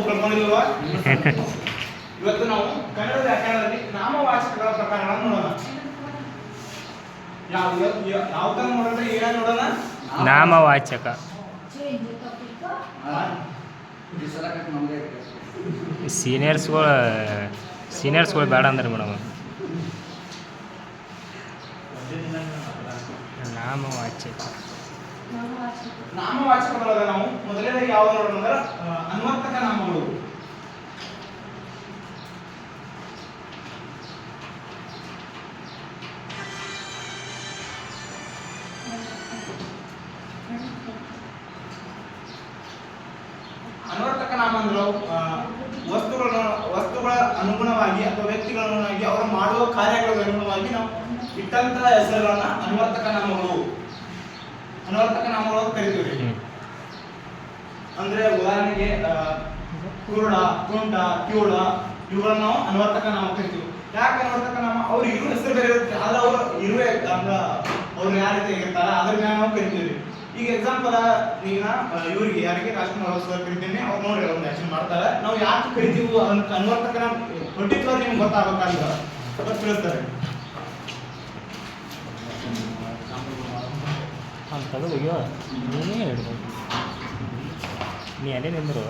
ಕಳ್ಕೊಂಡಿಲ್ವಾ? ಇವತ್ತು ನಾವು ಕನ್ನಡ ವ್ಯಾಕರಣದಲ್ಲಿ ನಾಮವಾಚಕಗಳ ಪ್ರಕಾರಗಳನ್ನು ನೋಡೋಣ. ಯಾವ ತರ ನೋಡೋಣ? ಏನಾದ್ರು ನೋಡೋಣ. ನಾಮವಾಚಕ ಸೀನಿಯರ್ಸ್ಗಳು ಬೇಡ ಅಂದ್ರೆ ಮೇಡಮ್. ನಾಮವಾಚಕದೊಳಗ ನಾವು ಮೊದಲನೇದಾಗಿ ಯಾವ ನೋಡೋಣ ಅಂದ್ರೆ ಅನ್ವರ್ತಕ ನಾಮಗಳು. ಅನ್ವರ್ತಕ ನಾಮ ಅಂದ್ರೆ ವಸ್ತುಗಳ ಅನುಗುಣವಾಗಿ ಅಥವಾ ವ್ಯಕ್ತಿಗಳ ಅನುಗುಣವಾಗಿ ಅವರು ಮಾಡುವ ಕಾರ್ಯಗಳ ಅನುಗುಣವಾಗಿ ನಾವು ಇಟ್ಟಂತಹ ಹೆಸರುಗಳನ್ನ ಅನ್ವರ್ತಕ ನಾಮಗಳು ಅಂತ ಕರಿತೀವಿ. ಅಂದ್ರೆ ಉದಾಹರಣೆಗೆ ಕುರುಡ, ತುಂಟ, ಕಿವುಡ ಇವುಗಳನ್ನ ನಾವು ಅನ್ವರ್ತಕ ನಾಮ ಕರಿತೀವಿ. ಯಾಕೆ ಅನ್ವರ್ತಕ ನಾಮ? ಅವ್ರು ಇರುವ ಹೆಸರು ಬೇರೆ ಇರುತ್ತೆ, ಆದ್ರೆ ಅವ್ರು ಇರುವೆ ಅವ್ರು ಯಾವ ರೀತಿ ಇರ್ತಾರ ಅದ್ರ ಮೇಲೆ ನಾವು ಕರಿತೀವಿ. ಈಗ ಎಕ್ಸಾಂಪಲ್ ಈಗ ಇವ್ರಿಗೆ ಯಾರಿಗೆ ರಾಜ್ಕುಮಾರ್ ಸರ್ ಕರಿತೀನಿ, ಅವ್ರು ನೋಡಿ ಒಂದು ಆಕ್ಷನ್ ಮಾಡ್ತಾರೆ. ನಾವು ಯಾಕೆ ಕರಿತೀವಿ ಅಂತ ಅನ್ವರ್ತಕ ನಾಮ ಪರ್ಟಿಕ್ಯುಲರ್ ನಿಮ್ಗೆ ಗೊತ್ತಾಗಬೇಕಂತ ತಿಳಿಸ್ತಾರೆ. ತಗೋಯ್ಯೋ ನೀನೇ ಹೇಳ್ಬೋದು, ನೀ ಅಲ್ಲೇ ನಿಂದರು.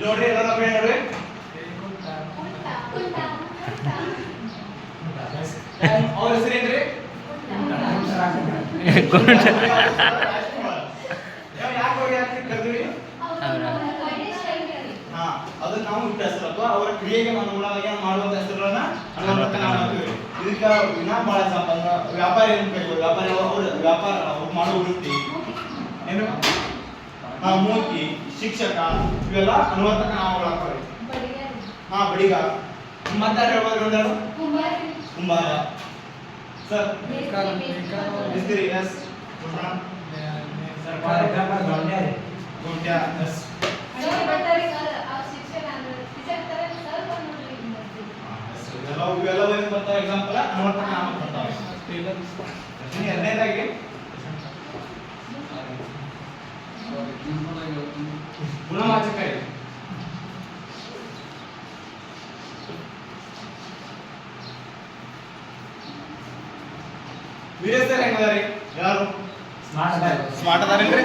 ನೋಡ್ರಿ ಎಲ್ಲ ನೋಡ್ರಿ ಅವ್ರ ಹೆಸರೇನ್ರಿ? ಅದು ನಾವು ಇಟ್ಟ ಹೆಸರು ಅಥವಾ ಅವರ ಕ್ರಿಯೆಗೆ ಅನುಗುಣವಾಗಿ ಮಾಡುವಂತ ಹೆಸರುಗಳನ್ನ ಅನ್ವರ್ತಕ ನಾಮ ಅಂತೀವಿ. ಇದಕ್ಕೆ ಇನ್ನ ಬಹಳ ಎಕ್ಸಾಂಪಲ್ ವ್ಯಾಪಾರಿ ಅನ್ಬೇಕು. ವ್ಯಾಪಾರಿ ವ್ಯಾಪಾರ ಮಾಡೋ ವೃತ್ತಿ ಏನು, ಮೂರ್ತಿ, ಶಿಕ್ಷಕ ಇವೆಲ್ಲ ಅನ್ವರ್ತಕ ನಾಮಗಳಾಗ್ತವೆ. ಬಡಿಗ ಮತ್ತೆ ಹೇಳ್ಬೋದು ಕುಂಬಾರ ಸರ್, ಮಿಸ್ತ್ರಿ ಎಸ್, ಗೊಂಟ್ಯ ಎಸ್. ಇವೆಲ್ಲ ಬರ್ತಾವೆ ಎಕ್ಸಾಂಪಲ್ ಅನ್ವರ್ತಕ ನಾಮ ಬರ್ತಾವೆ. ಎರಡನೇದಾಗಿ ಗುಣವಾಚಕ ಇದೆ. ವೀರೇಶ್ ಸರ್ ಹೆಂಗದಾರಿ? ಯಾರು ಸ್ಮಾರ್ಟ್ ಅದಾರೇನ್ರಿ?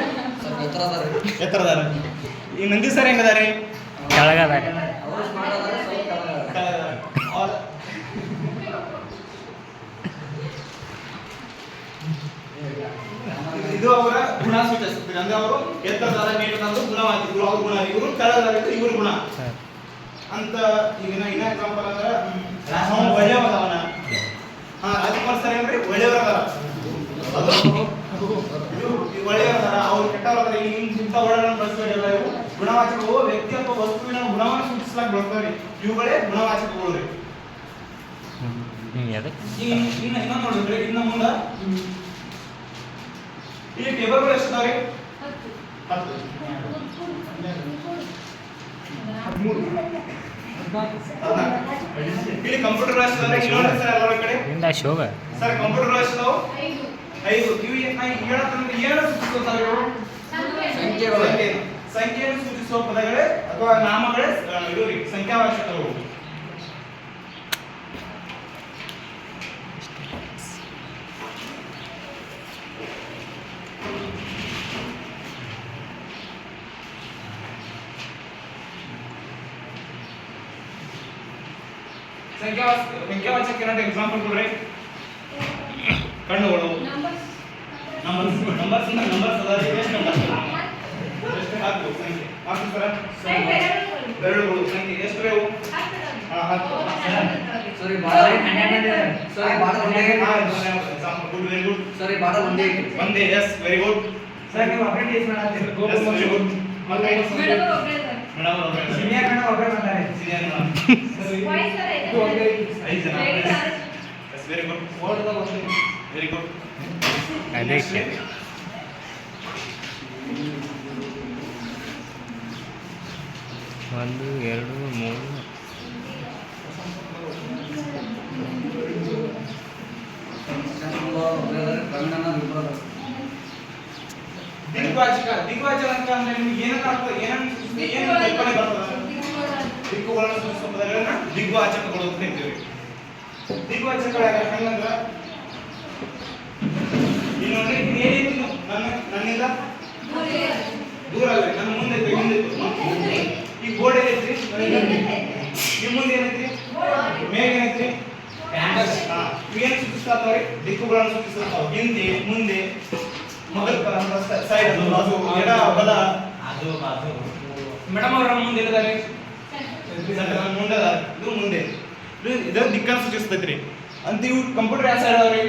ಎತ್ತರದಾರ. ಈ ನಂದಿ ಸರ್ ಹೆಂಗದಾರಿ? ಕೆಳಗದಾರಿ. ಇದು ಅವರ ಗುಣ ಸೂಚಿಸುತ್ತದೆ. ಅಂದ್ರೆ ಅವರು ಎತ್ತರದಾರ, ನೀಟದಂದು ಗುಣವಾದಿಗಳು, ಅವ್ರ ಗುಣ. ಇವರು ಕೆಳಗದಾರ, ಇವ್ರ ಗುಣ ಅಂತ. ಈಗ ಇನ್ನ ಎಕ್ಸಾಂಪಲ್ ಅಂದ್ರೆ ಒಳ್ಳೆಯವನ. ರಾಜ್ಕುಮಾರ್ ಸರ್ ಏನ್ರಿ? ಒಳ್ಳೆಯವರದಾರ, ಒಳ್ಳೆಯವರದಾರ, ಅವ್ರು ಕೆಟ್ಟವರದಾರ. ಇಂಥ ವರ್ಡ್ಗಳನ್ನು ಬಳಸಬೇಕಲ್ಲ. ಇವು ಗುಣವಾಚಕವು ವ್ಯಕ್ತಿ ಅಥವಾ ವಸ್ತುವಿನ ಗುಣವನ್ನು ಸೂಚಿಸಲಾಕ ಬಳಸ್ತಾವ್ರಿ. ಇವುಗಳೇ ಗುಣವಾಚಕಗಳು ರೀ. ಇನ್ನ ನೋಡಿದ್ರಿ, ಇನ್ನ ಮುಂದ ಈ ಟೇಬಲ್ಗಳು ಎಷ್ಟಿದಾವ್ರಿ? 10. ಇಲ್ಲಿ ಕಂಪ್ಯೂಟರ್ ಎಷ್ಟಿದಾವ್ರಿ? ಇನ್ನೊಂದು ಸರ್ ಎಲ್ಲರ ಕಡೆ ಸರ್ ಕಂಪ್ಯೂಟರ್ ಎಷ್ಟಿದಾವು? 5. ಇವು ಹೇಳತ್ತಂದ್ರೆ ಏನು ಸೂಚಿಸುತ್ತಾವೆ? ಸಂಖ್ಯೆಯನ್ನು ಸೂಚಿಸುವ ಪದಗಳೇ ಅಥವಾ ನಾಮಗಳೇ ಇದು ರೀ ಸಂಖ್ಯಾವಾಚಕಗಳು. ಸಂಖ್ಯಾವಾಚಕ ಎಕ್ಸಾಂಪಲ್ ಕೊಡ್ರಿ. ಕಣ್ಣುಗಳು, ನಂಬರ್ಸ್ ಅದಾರಿ. ಎಷ್ಟು ನಂಬರ್ಸ್? ಎಷ್ಟು? 10 ಸಂಖ್ಯೆ. 10 ಸರ ಬೆರಳುಗಳು ಸಂಖ್ಯೆ ಎಷ್ಟು ಬೇಕು? 10. ಸರಿ ಬಾಳ 12 ಸರಿ ಬಾಳ ಒಂದೇ. Example good, very good. ಸರಿ ಬಾಳ ಒಂದೇ. Yes very good sir. ನೀವು ಅಪ್ರೆಂಟಿಸ್ ಮಾಡತ್ತೀರಿ? Very good. ಮತ್ತೆ ಮೇಡಮ್ ಒಬ್ಬರೇ ಸೀನಿಯರ್ ಕಣ ಒಬ್ಬರೇ ಮಾಡ್ತಾರೆ. ಸೀನಿಯರ್ ಮೇಡಮ್ ವಾಯ್ಸ್ ಸರ್ ಇದು 5 ಜನ. S very good. ಓಲ್ಡ್ ಒಂದೇ. Very good. ಅದೇ 1 2 3 ದಿಗ್ವಾಚಕ ಅಂತ ಅಂದ್ರೆ ನಿಮ್ಗೆ ಏನನ್ನ ಅರ್ಥ ಏನನ್ನ ಕಲ್ಪನೆ ಬರ್ತದೆ ದಿಕ್ಕುಗಳನ್ನು ಸೂಚಿಸುವ ಪದಗಳನ್ನ ದಿಗ್ವಾಚಕಗಳು ಅಂತ ಹೇಳ್ತೀವಿ. ದಿಗ್ವಾಚಕಗಳು ಹೆಂಗಂದ್ರ ಈಗ ನೋಡ್ರಿ ಏನಿತ್ತು ನನ್ನಿಂದ ದೂರ ಅಲ್ಲ, ನನ್ನ ಮುಂದೆ ಐತೆ, ಹಿಂದೆ ಐತೆ. ಈ ಗೋಡೆ ಐತ್ರಿ, ನಿಮ್ಮ ಮುಂದೆ ಏನೈತ್ರಿ, ಮೇಘ ಏನೈತ್ರಿ, ಇವೇನು ಸೂಚಿಸ್ತಾವ್ರಿ, ದಿಕ್ಕುಗಳನ್ನು ಸೂಚಿಸ್ತಾವ. ಹಿಂದೆ ಮುಂದೆ ಮೊದಲ ಸೈಡ್ ಅದು ಎಡ ಬಲ ಮೇಡಮ್ ಅವ್ರ ಮುಂದೆ ಇದ್ದಾರೆ ಮುಂದೆ ಇದು ಮುಂದೆ ಇದು ದಿಕ್ಕನ್ನು ಸೂಚಿಸ್ತೈತ್ರಿ ಅಂತ. ಇವು ಕಂಪ್ಯೂಟರ್ ಯಾವ ಸೈಡ್ ಅದಾವ್ರಿ,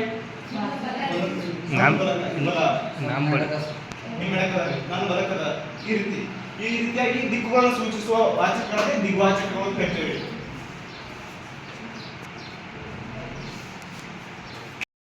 ನಮ್ಮ ಬಡ ನಿಮ್ಮ ಎಡಕದ ನಾನು ಬಲಕದ. ಈ ರೀತಿಯಾಗಿ ದಿಕ್ಕುಗಳನ್ನು ಸೂಚಿಸುವ ವಾಚಕಗಳನ್ನೇ ದಿಗ್ವಾಚಕಗಳು ಅಂತ ಹೇಳ್ತೇವೆ.